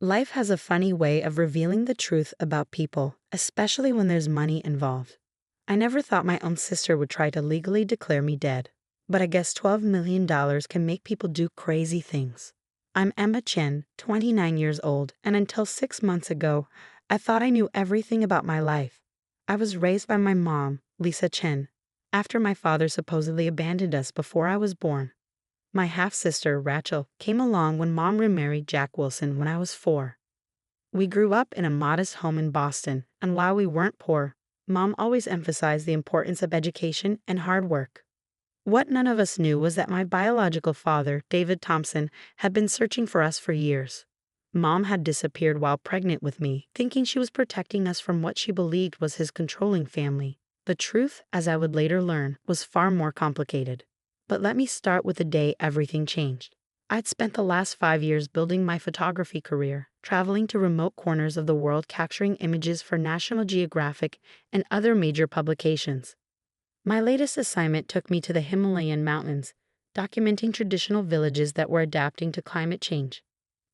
Life has a funny way of revealing the truth about people, especially when there's money involved. I never thought my own sister would try to legally declare me dead, but I guess $12 million can make people do crazy things. I'm Emma Chen, 29 years old, and until 6 months ago, I thought I knew everything about my life. I was raised by my mom, Lisa Chen, after my father supposedly abandoned us before I was born. My half-sister, Rachel, came along when Mom remarried Jack Wilson when I was 4. We grew up in a modest home in Boston, and while we weren't poor, Mom always emphasized the importance of education and hard work. What none of us knew was that my biological father, David Thompson, had been searching for us for years. Mom had disappeared while pregnant with me, thinking she was protecting us from what she believed was his controlling family. The truth, as I would later learn, was far more complicated. But let me start with the day everything changed. I'd spent the last 5 years building my photography career, traveling to remote corners of the world capturing images for National Geographic and other major publications. My latest assignment took me to the Himalayan mountains, documenting traditional villages that were adapting to climate change.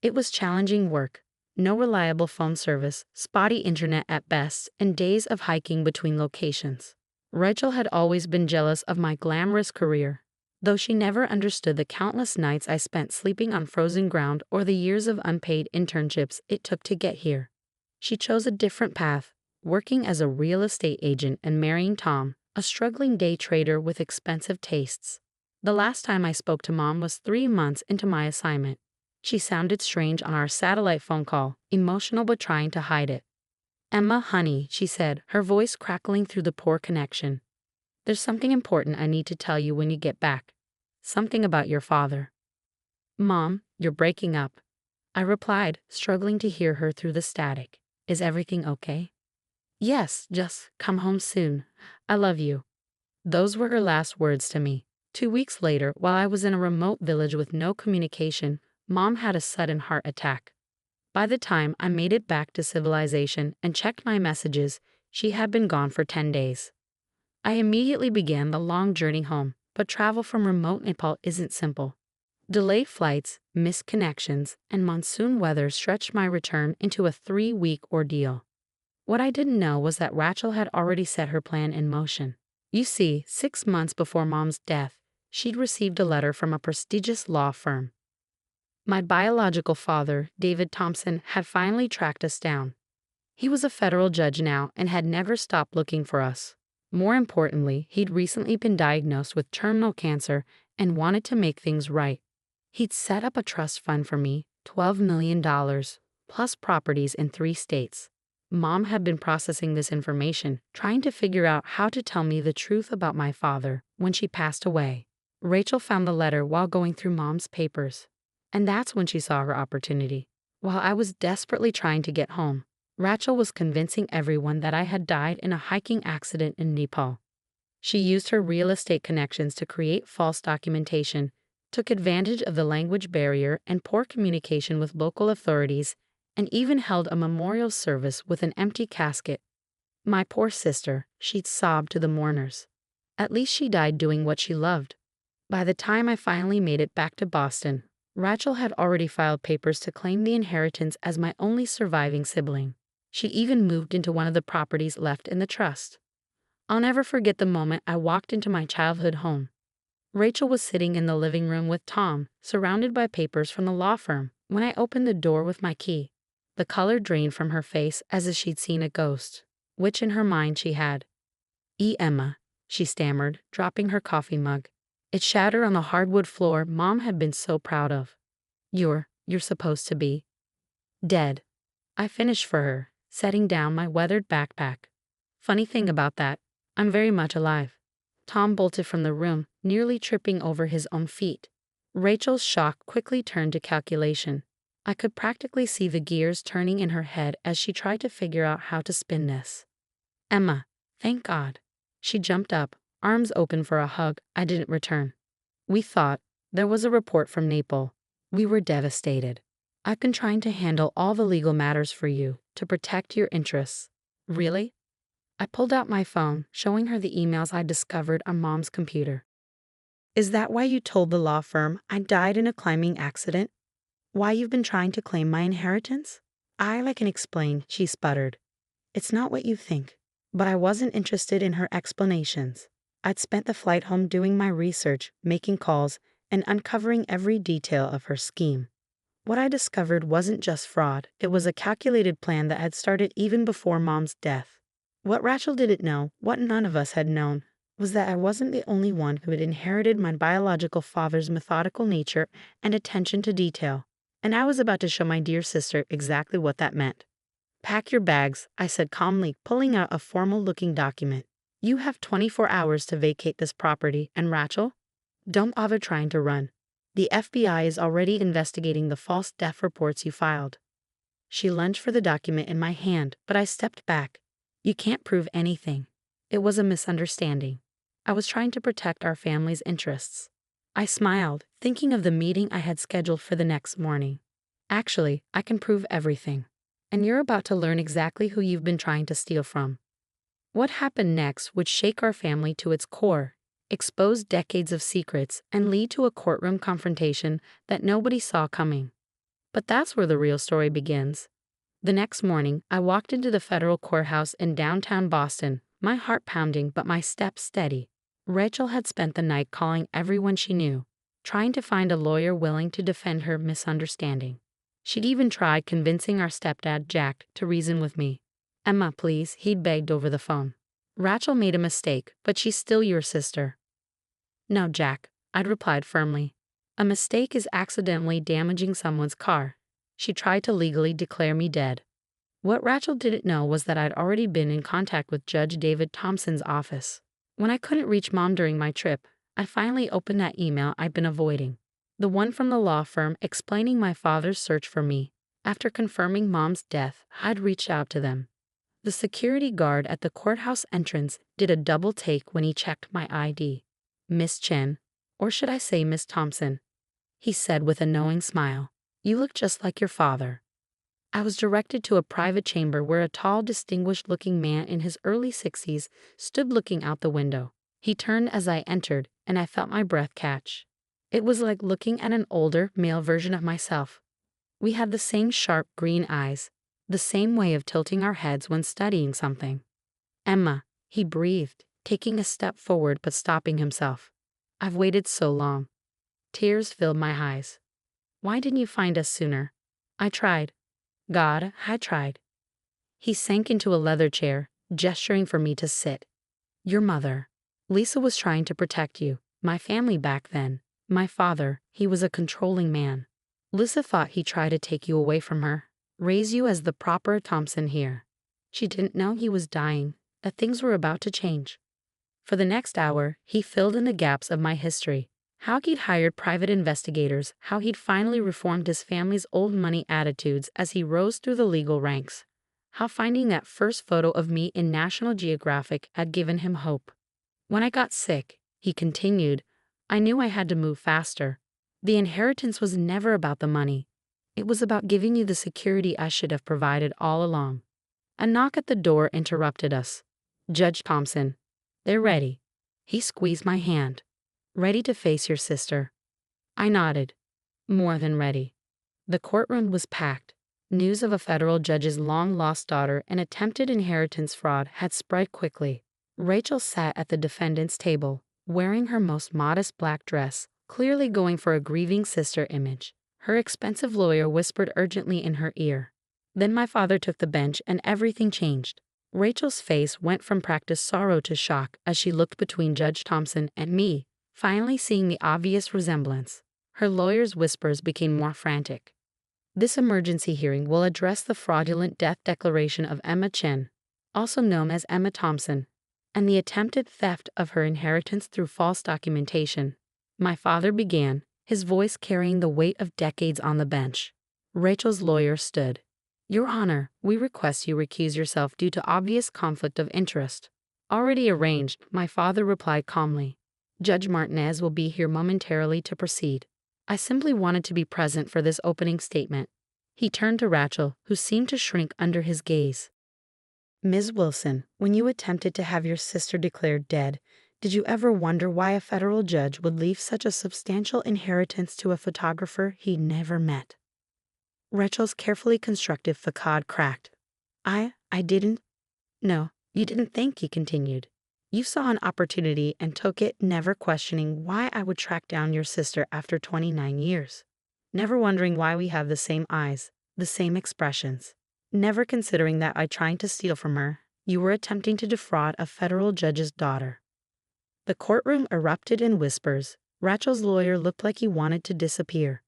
It was challenging work. No reliable phone service, spotty internet at best, and days of hiking between locations. Rachel had always been jealous of my glamorous career, though she never understood the countless nights I spent sleeping on frozen ground or the years of unpaid internships it took to get here. She chose a different path, working as a real estate agent and marrying Tom, a struggling day trader with expensive tastes. The last time I spoke to Mom was 3 months into my assignment. She sounded strange on our satellite phone call, emotional but trying to hide it. "Emma, honey," she said, her voice crackling through the poor connection. "There's something important I need to tell you when you get back. Something about your father." "Mom, you're breaking up," I replied, struggling to hear her through the static. "Is everything okay?" "Yes, just come home soon. I love you." Those were her last words to me. 2 weeks later, while I was in a remote village with no communication, Mom had a sudden heart attack. By the time I made it back to civilization and checked my messages, she had been gone for 10 days. I immediately began the long journey home, but travel from remote Nepal isn't simple. Delayed flights, missed connections, and monsoon weather stretched my return into a 3-week ordeal. What I didn't know was that Rachel had already set her plan in motion. You see, 6 months before Mom's death, she'd received a letter from a prestigious law firm. My biological father, David Thompson, had finally tracked us down. He was a federal judge now and had never stopped looking for us. More importantly, he'd recently been diagnosed with terminal cancer and wanted to make things right. He'd set up a trust fund for me, $12 million, plus properties in 3 states. Mom had been processing this information, trying to figure out how to tell me the truth about my father when she passed away. Rachel found the letter while going through Mom's papers. And that's when she saw her opportunity. While I was desperately trying to get home, Rachel was convincing everyone that I had died in a hiking accident in Nepal. She used her real estate connections to create false documentation, took advantage of the language barrier and poor communication with local authorities, and even held a memorial service with an empty casket. My poor sister, she'd sobbed to the mourners. At least she died doing what she loved. By the time I finally made it back to Boston, Rachel had already filed papers to claim the inheritance as my only surviving sibling. She even moved into one of the properties left in the trust. I'll never forget the moment I walked into my childhood home. Rachel was sitting in the living room with Tom, surrounded by papers from the law firm, when I opened the door with my key. The color drained from her face as if she'd seen a ghost, which in her mind she had. Emma," she stammered, dropping her coffee mug. It shattered on the hardwood floor Mom had been so proud of. You're supposed to be dead." I finished for her, setting down my weathered backpack. "Funny thing about that, I'm very much alive." Tom bolted from the room, nearly tripping over his own feet. Rachel's shock quickly turned to calculation. I could practically see the gears turning in her head as she tried to figure out how to spin this. "Emma, thank God." She jumped up, arms open for a hug I didn't return. "We thought there was a report from Naples. We were devastated. I've been trying to handle all the legal matters for you to protect your interests." "Really?" I pulled out my phone, showing her the emails I discovered on Mom's computer. "Is that why you told the law firm I died in a climbing accident?" Why you've been trying to claim my inheritance? I can explain, she sputtered. It's not what you think. But I wasn't interested in her explanations. I'd spent the flight home doing my research, making calls, and uncovering every detail of her scheme. What I discovered wasn't just fraud, it was a calculated plan that had started even before Mom's death. What Rachel didn't know, what none of us had known, was that I wasn't the only one who had inherited my biological father's methodical nature and attention to detail, and I was about to show my dear sister exactly what that meant. Pack your bags, I said calmly, pulling out a formal-looking document. You have 24 hours to vacate this property, and Rachel, don't bother trying to run. The FBI is already investigating the false death reports you filed. She lunged for the document in my hand, but I stepped back. You can't prove anything. It was a misunderstanding. I was trying to protect our family's interests. I smiled, thinking of the meeting I had scheduled for the next morning. Actually, I can prove everything. And you're about to learn exactly who you've been trying to steal from. What happened next would shake our family to its core, expose decades of secrets, and lead to a courtroom confrontation that nobody saw coming. But that's where the real story begins. The next morning, I walked into the federal courthouse in downtown Boston, my heart pounding but my steps steady. Rachel had spent the night calling everyone she knew, trying to find a lawyer willing to defend her misunderstanding. She'd even tried convincing our stepdad, Jack, to reason with me. Emma, please, he'd begged over the phone. Rachel made a mistake, but she's still your sister. No, Jack, I'd replied firmly. A mistake is accidentally damaging someone's car. She tried to legally declare me dead. What Rachel didn't know was that I'd already been in contact with Judge David Thompson's office. When I couldn't reach Mom during my trip, I finally opened that email I'd been avoiding. The one from the law firm explaining my father's search for me. After confirming Mom's death, I'd reached out to them. The security guard at the courthouse entrance did a double take when he checked my ID. Miss Chen, or should I say Miss Thompson, he said with a knowing smile. You look just like your father. I was directed to a private chamber where a tall, distinguished-looking man in his early 60s stood looking out the window. He turned as I entered, and I felt my breath catch. It was like looking at an older, male version of myself. We had the same sharp green eyes, the same way of tilting our heads when studying something. Emma, he breathed, taking a step forward but stopping himself. I've waited so long. Tears filled my eyes. Why didn't you find us sooner? I tried. God, I tried. He sank into a leather chair, gesturing for me to sit. Your mother. Lisa was trying to protect you. My family back then. My father, he was a controlling man. Lisa thought he tried to take you away from her, raise you as the proper Thompson here. She didn't know he was dying, that things were about to change. For the next hour, he filled in the gaps of my history. How he'd hired private investigators, how he'd finally reformed his family's old money attitudes as he rose through the legal ranks, how finding that first photo of me in National Geographic had given him hope. When I got sick, he continued, I knew I had to move faster. The inheritance was never about the money. It was about giving you the security I should have provided all along. A knock at the door interrupted us. Judge Thompson. They're ready. He squeezed my hand. Ready to face your sister. I nodded. More than ready. The courtroom was packed. News of a federal judge's long-lost daughter and attempted inheritance fraud had spread quickly. Rachel sat at the defendant's table, wearing her most modest black dress, clearly going for a grieving sister image. Her expensive lawyer whispered urgently in her ear. Then my father took the bench and everything changed. Rachel's face went from practiced sorrow to shock as she looked between Judge Thompson and me, finally seeing the obvious resemblance. Her lawyer's whispers became more frantic. This emergency hearing will address the fraudulent death declaration of Emma Chen, also known as Emma Thompson, and the attempted theft of her inheritance through false documentation. My father began, his voice carrying the weight of decades on the bench. Rachel's lawyer stood. Your Honor, we request you recuse yourself due to obvious conflict of interest. Already arranged, my father replied calmly. Judge Martinez will be here momentarily to proceed. I simply wanted to be present for this opening statement. He turned to Rachel, who seemed to shrink under his gaze. Ms. Wilson, when you attempted to have your sister declared dead, did you ever wonder why a federal judge would leave such a substantial inheritance to a photographer he'd never met? Rachel's carefully constructed facade cracked. I didn't. No, you didn't think, he continued. You saw an opportunity and took it, never questioning why I would track down your sister after 29 years. Never wondering why we have the same eyes, the same expressions. Never considering that I tried to steal from her. You were attempting to defraud a federal judge's daughter. The courtroom erupted in whispers. Rachel's lawyer looked like he wanted to disappear.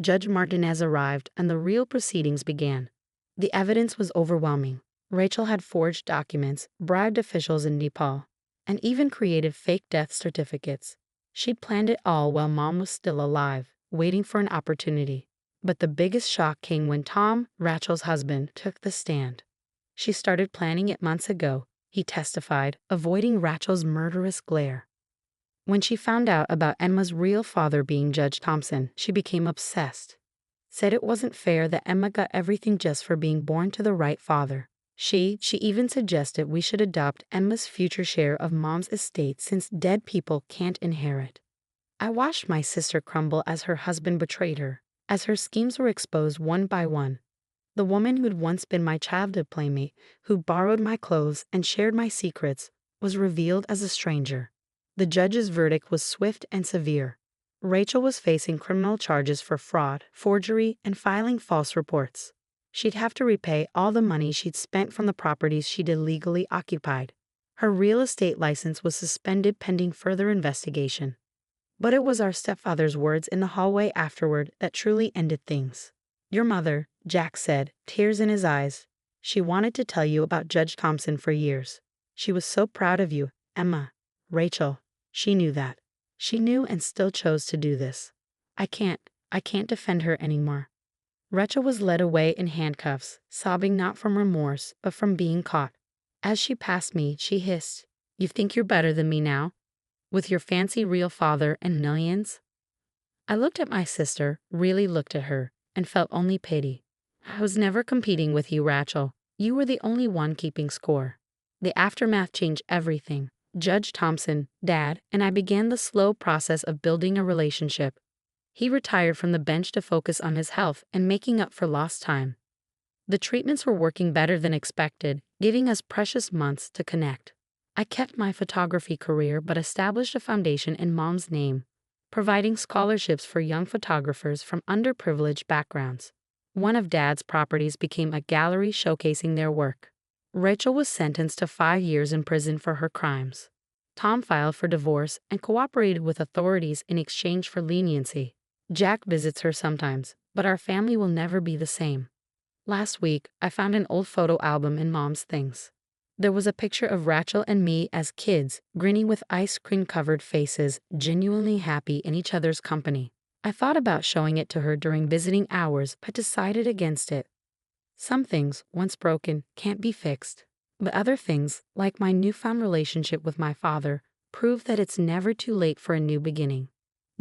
Judge Martinez arrived and the real proceedings began. The evidence was overwhelming. Rachel had forged documents, bribed officials in Nepal, and even created fake death certificates. She'd planned it all while Mom was still alive, waiting for an opportunity. But the biggest shock came when Tom, Rachel's husband, took the stand. She started planning it months ago, he testified, avoiding Rachel's murderous glare. When she found out about Emma's real father being Judge Thompson, she became obsessed. Said it wasn't fair that Emma got everything just for being born to the right father. She even suggested we should adopt Emma's future share of Mom's estate since dead people can't inherit. I watched my sister crumble as her husband betrayed her, as her schemes were exposed one by one. The woman who'd once been my childhood playmate, who borrowed my clothes and shared my secrets, was revealed as a stranger. The judge's verdict was swift and severe. Rachel was facing criminal charges for fraud, forgery, and filing false reports. She'd have to repay all the money she'd spent from the properties she'd illegally occupied. Her real estate license was suspended pending further investigation. But it was our stepfather's words in the hallway afterward that truly ended things. Your mother, Jack said, tears in his eyes. She wanted to tell you about Judge Thompson for years. She was so proud of you, Emma. Rachel, she knew that. She knew and still chose to do this. I can't defend her anymore. Rachel was led away in handcuffs, sobbing not from remorse, but from being caught. As she passed me, she hissed, You think you're better than me now? With your fancy real father and millions? I looked at my sister, really looked at her, and felt only pity. I was never competing with you, Rachel. You were the only one keeping score. The aftermath changed everything. Judge Thompson, Dad, and I began the slow process of building a relationship. He retired from the bench to focus on his health and making up for lost time. The treatments were working better than expected, giving us precious months to connect. I kept my photography career but established a foundation in Mom's name, providing scholarships for young photographers from underprivileged backgrounds. One of Dad's properties became a gallery showcasing their work. Rachel was sentenced to 5 years in prison for her crimes. Tom filed for divorce and cooperated with authorities in exchange for leniency. Jack visits her sometimes, but our family will never be the same. Last week, I found an old photo album in Mom's things. There was a picture of Rachel and me as kids, grinning with ice cream-covered faces, genuinely happy in each other's company. I thought about showing it to her during visiting hours, but decided against it. Some things, once broken, can't be fixed. But other things, like my newfound relationship with my father, prove that it's never too late for a new beginning.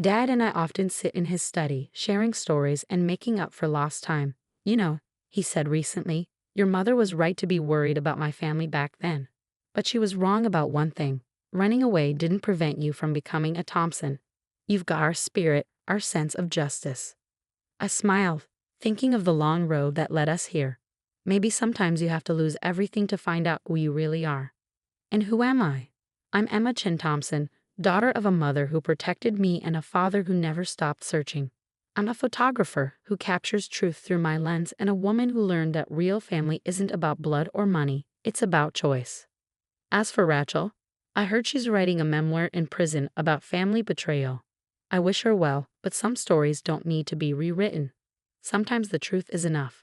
Dad and I often sit in his study, sharing stories and making up for lost time. You know, he said recently, your mother was right to be worried about my family back then. But she was wrong about one thing. Running away didn't prevent you from becoming a Thompson. You've got our spirit, our sense of justice. I smiled, thinking of the long road that led us here. Maybe sometimes you have to lose everything to find out who you really are. And who am I? I'm Emma Chin Thompson, daughter of a mother who protected me and a father who never stopped searching. I'm a photographer who captures truth through my lens and a woman who learned that real family isn't about blood or money, it's about choice. As for Rachel, I heard she's writing a memoir in prison about family betrayal. I wish her well, but some stories don't need to be rewritten. Sometimes the truth is enough.